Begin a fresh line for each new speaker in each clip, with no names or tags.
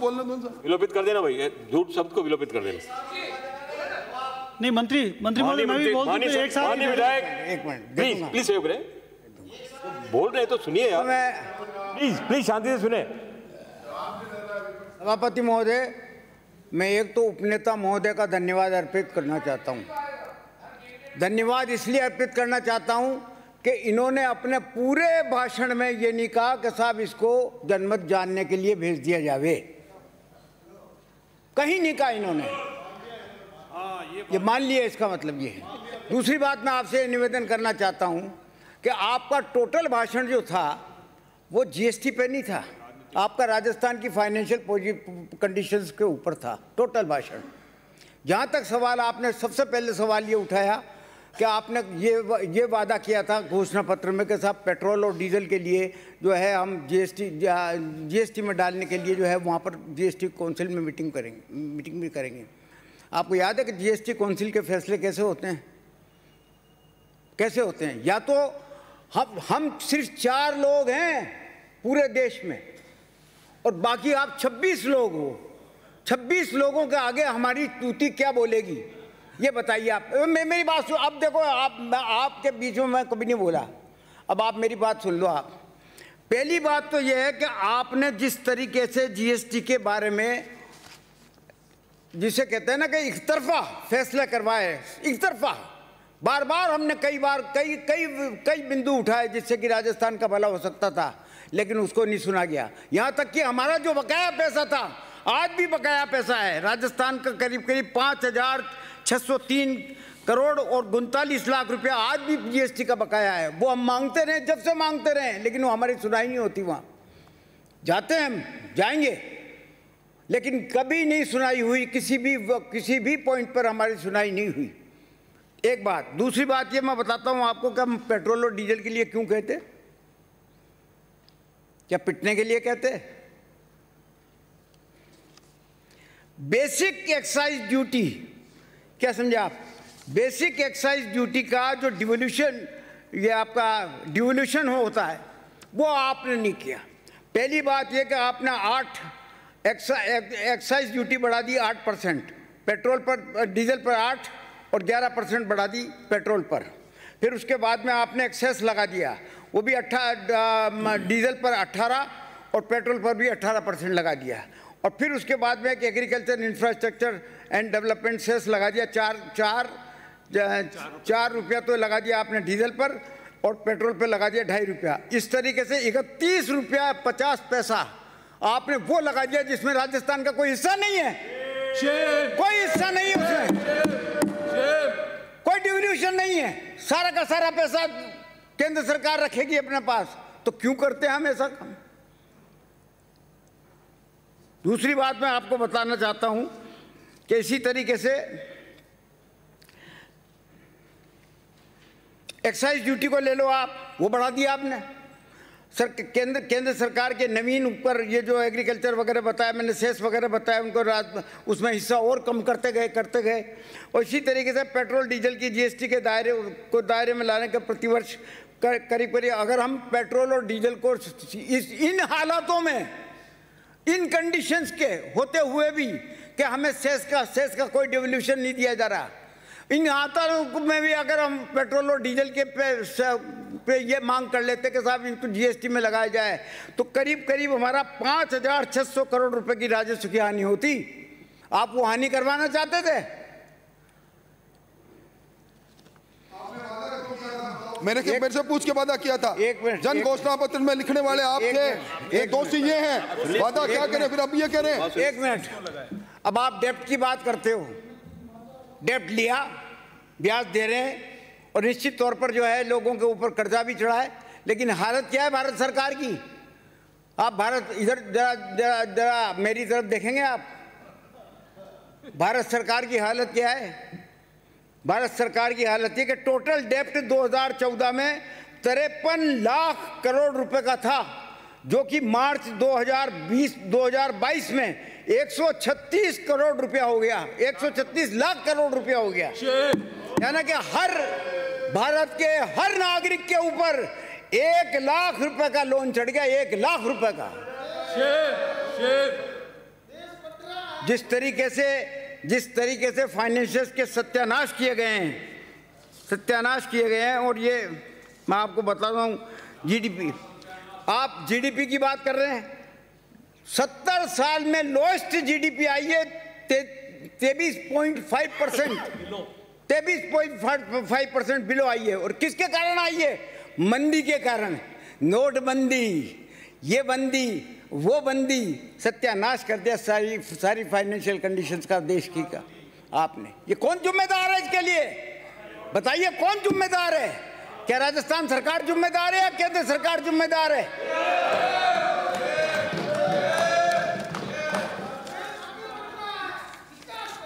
बोलने दो सर।
विलोपित कर देना भाई, झूठ शब्द को विलोपित कर देना।
नहीं मंत्री महोदय मैं भी बोल दूं तो एक साथ
विधायक,
एक मिनट
प्लीज सहयोग करें, बोल रहे तो सुनिए यार, प्लीज शांति से सुने।
सभापति महोदय, मैं एक तो उपनेता महोदय का धन्यवाद अर्पित करना चाहता हूं। धन्यवाद इसलिए अर्पित करना चाहता हूं कि इन्होंने अपने पूरे भाषण में ये नहीं कहा कि साहब इसको जनमत जानने के लिए भेज दिया जावे, कहीं नहीं कहा इन्होंने। ये मान लिया, इसका मतलब ये है। दूसरी बात मैं आपसे निवेदन करना चाहता हूं कि आपका टोटल भाषण जो था वो जीएसटी पे नहीं था, आपका राजस्थान की फाइनेंशियल कंडीशंस के ऊपर था टोटल भाषण। जहां तक सवाल आपने सबसे पहले सवाल ये उठाया कि आपने ये वादा किया था घोषणा पत्र में कि साहब पेट्रोल और डीजल के लिए जो है हम जीएसटी में डालने के लिए जो है वहाँ पर जीएसटी काउंसिल में मीटिंग भी करेंगे। आपको याद है कि जीएसटी काउंसिल के फैसले कैसे होते हैं? या तो हम सिर्फ 4 लोग हैं पूरे देश में और बाकी आप 26 लोग हो। 26 लोगों के आगे हमारी तूती क्या बोलेगी ये बताइए आप। मेरी बात सुन, अब देखो आपके बीच में मैं कभी नहीं बोला, अब आप मेरी बात सुन लो। आप पहली बात तो यह है कि आपने जिस तरीके से जीएसटी के बारे में, जिसे कहते हैं ना कि एक तरफा फैसला करवाए, एक तरफा बार बार हमने कई बिंदु उठाए जिससे कि राजस्थान का भला हो सकता था, लेकिन उसको नहीं सुना गया। यहाँ तक कि हमारा जो बकाया पैसा था, आज भी बकाया पैसा है राजस्थान का करीब 5,603 करोड़ और 39 लाख रुपया आज भी जीएसटी का बकाया है। वो हम मांगते रहे, जब से मांगते रहे, लेकिन वो हमारी सुनाई नहीं होती। वहाँ जाते हैं, हम जाएंगे, लेकिन कभी नहीं सुनाई हुई, किसी भी पॉइंट पर हमारी सुनाई नहीं हुई। एक बात। दूसरी बात ये मैं बताता हूँ आपको कि हम पेट्रोल और डीजल के लिए क्यों कहते, क्या पिटने के लिए कहते? बेसिक एक्साइज ड्यूटी, क्या समझे आप? बेसिक एक्साइज ड्यूटी का जो डिवोल्यूशन, ये आपका डिवोल्यूशन होता है, वो आपने नहीं किया। पहली बात ये कि आपने 8 एक्साइज ड्यूटी बढ़ा दी 8%, पेट्रोल पर, डीजल पर 8 और 11% बढ़ा दी पेट्रोल पर। फिर उसके बाद में आपने एक्सेस लगा दिया, वो भी डीजल पर 18 और पेट्रोल पर भी 18% लगा दिया। और फिर उसके बाद में एक agriculture infrastructure and development cess लगा दिया, 4 रुपया तो लगा दिया आपने डीजल पर, और पेट्रोल पर लगा दिया 2.5 रुपया। इस तरीके से 31 रुपया 50 पैसा आपने वो लगा दिया जिसमें राजस्थान का कोई हिस्सा नहीं है, कोई हिस्सा नहीं है उसमें, कोई डिवोल्यूशन नहीं है। सारा का सारा पैसा केंद्र सरकार रखेगी अपने पास। तो क्यों करते हैं हम ऐसा काम? दूसरी बात मैं आपको बताना चाहता हूं कि इसी तरीके से एक्साइज ड्यूटी को ले लो आप, वो बढ़ा दिया आपने। केंद्र सरकार के नवीन ऊपर ये जो एग्रीकल्चर वगैरह बताया मैंने, सेस वगैरह बताया, उनको उसमें हिस्सा और कम करते गए। और इसी तरीके से पेट्रोल डीजल की जीएसटी के दायरे में लाने का प्रतिवर्ष करीब अगर हम पेट्रोल और डीजल को इन हालातों में, इन कंडीशंस के होते हुए भी कि हमें सेस का कोई डिवोल्यूशन नहीं दिया जा रहा, इन हालातों में भी अगर हम पेट्रोल और डीजल के पे ये मांग कर लेते कि साहब इनको जीएसटी में लगाया जाए, तो करीब हमारा 5,600 करोड़ रुपए की राजस्व की हानि होती। आप वो हानि करवाना चाहते थे?
मेरे से पूछ के वादा किया था। जन घोषणा पत्र में लिखने वाले आप थे, एक दोषी ये हैं, वादा क्या करें, फिर अब ये करें।
एक मिनट, अब आप डेप्ट की बात करते हो, डेप्ट लिया, ब्याज दे रहे हैं और निश्चित तौर पर जो है लोगों के ऊपर कर्जा भी चढ़ा है, लेकिन हालत क्या है भारत सरकार की? आप इधर जरा मेरी तरफ देखेंगे आप, भारत सरकार की हालत क्या है? भारत सरकार की हालत ये कि टोटल डेप्ट 2014 में 53 लाख करोड़ रुपए का था, जो कि मार्च 2022 में 136 करोड़ रुपया हो गया, 136 लाख करोड़ रुपया हो गया। यानी कि भारत के हर नागरिक के ऊपर 1 लाख रुपए का लोन चढ़ गया, 1 लाख रुपए का। जिस तरीके से फाइनेंशियर्स के सत्यानाश किए गए हैं, और ये मैं आपको बताता हूँ, जीडीपी, आप जीडीपी की बात कर रहे हैं, 70 साल में लोएस्ट जीडीपी आई है 23.5%, 23.5% बिलो आई है। और किसके कारण आई है? मंदी के कारण। नोटबंदी, ये बंदी, वो बंदी, सत्यानाश कर दिया सारी फाइनेंशियल कंडीशंस का देश की का आपने। ये कौन जिम्मेदार है इसके लिए? बताइए, कौन जिम्मेदार है? क्या राजस्थान सरकार जिम्मेदार है या केंद्र सरकार जिम्मेदार है?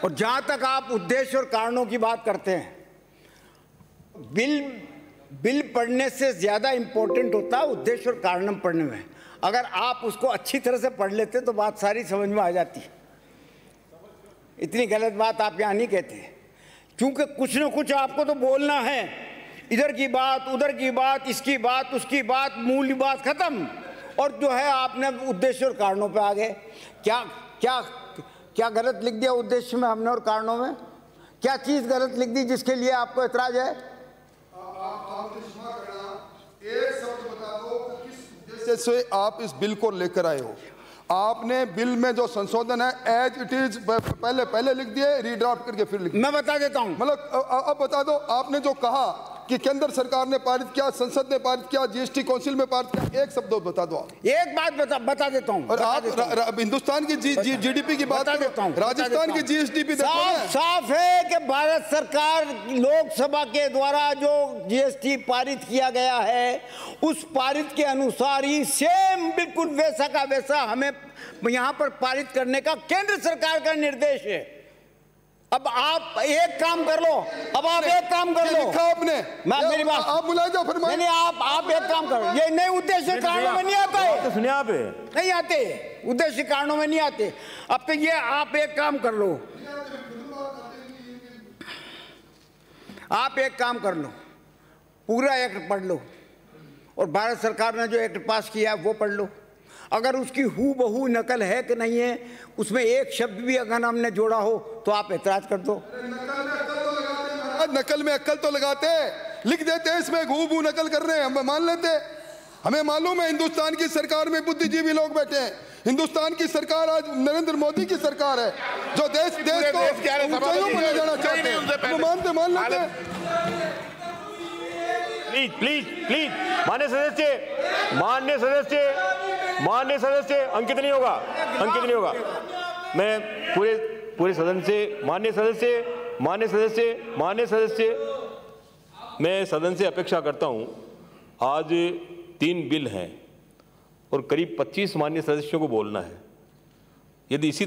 और जहां तक आप उद्देश्य और कारणों की बात करते हैं, बिल पढ़ने से ज्यादा इंपॉर्टेंट होता है उद्देश्य और कारण पढ़ने में। अगर आप उसको अच्छी तरह से पढ़ लेते तो बात सारी समझ में आ जाती। इतनी गलत बात आप यहाँ नहीं कहते, क्योंकि कुछ न कुछ आपको तो बोलना है। इधर की बात, उधर की बात, इसकी बात, उसकी बात, मूल बात खत्म, और जो है आपने उद्देश्य और कारणों पे आ गए। क्या गलत लिख दिया उद्देश्य में हमने और कारणों में? क्या चीज गलत लिख दी जिसके लिए आपको एतराज है?
एक शब्द बता दो कि किस उद्देश्य से आप इस बिल को लेकर आए हो। आपने बिल में जो संशोधन है एज इट इज पहले लिख दिए, रीड्राफ्ट करके फिर लिख दिए।
मैं बता देता हूं,
मतलब अब बता दो, आपने जो कहा कि केंद्र सरकार ने पारित किया, संसद ने पारित किया, जीएसटी काउंसिल में पारित किया, एक शब्द बता दो आप।
एक बात बता देता हूं।
और आप हिंदुस्तान की जीडीपी की बात देता हूं, राजस्थान की जीएसडीपी
साफ है कि भारत सरकार लोकसभा के द्वारा जो जीएसटी पारित किया गया है, उस पारित के अनुसार ही सेम बिल्कुल वैसा का वैसा हमें यहां पर पारित करने का केंद्र सरकार का निर्देश है। अब आप एक काम कर लो,
लिखा आपने,
मेरी बात
आप मुलायजा फरमाइए।
नहीं, आप एक काम करो, ये नए उद्देश्य कारणों में नहीं आता है।
तो सुनिए, आप
नहीं आते, उद्देश्य कारणों में नहीं आते। अब तो ये आप एक काम कर लो, पूरा एक्ट पढ़ लो, और भारत सरकार ने जो एक्ट पास किया है वो पढ़ लो। अगर उसकी हूबहू नकल है कि नहीं है, उसमें एक शब्द भी अगर हमने जोड़ा हो तो आप एतराज कर दो।
नकल में अक्ल तो लगाते, लिख देते हैं इसमें हूबहू नकल कर रहे हैं, हम मान लेते। हमें मालूम है हिंदुस्तान की सरकार में बुद्धिजीवी लोग बैठे हैं। हिंदुस्तान की सरकार आज नरेंद्र मोदी की सरकार है, जो देश को ऊंचाइयों पर ले जाना चाहते हैं। मान लेते।
प्लीज मान्य सदस्य, अंकित नहीं होगा। मैं पूरे सदन से मान्य सदस्य, मैं सदन से अपेक्षा करता हूं। आज 3 बिल हैं और करीब 25 मान्य सदस्यों को बोलना है। यदि इसी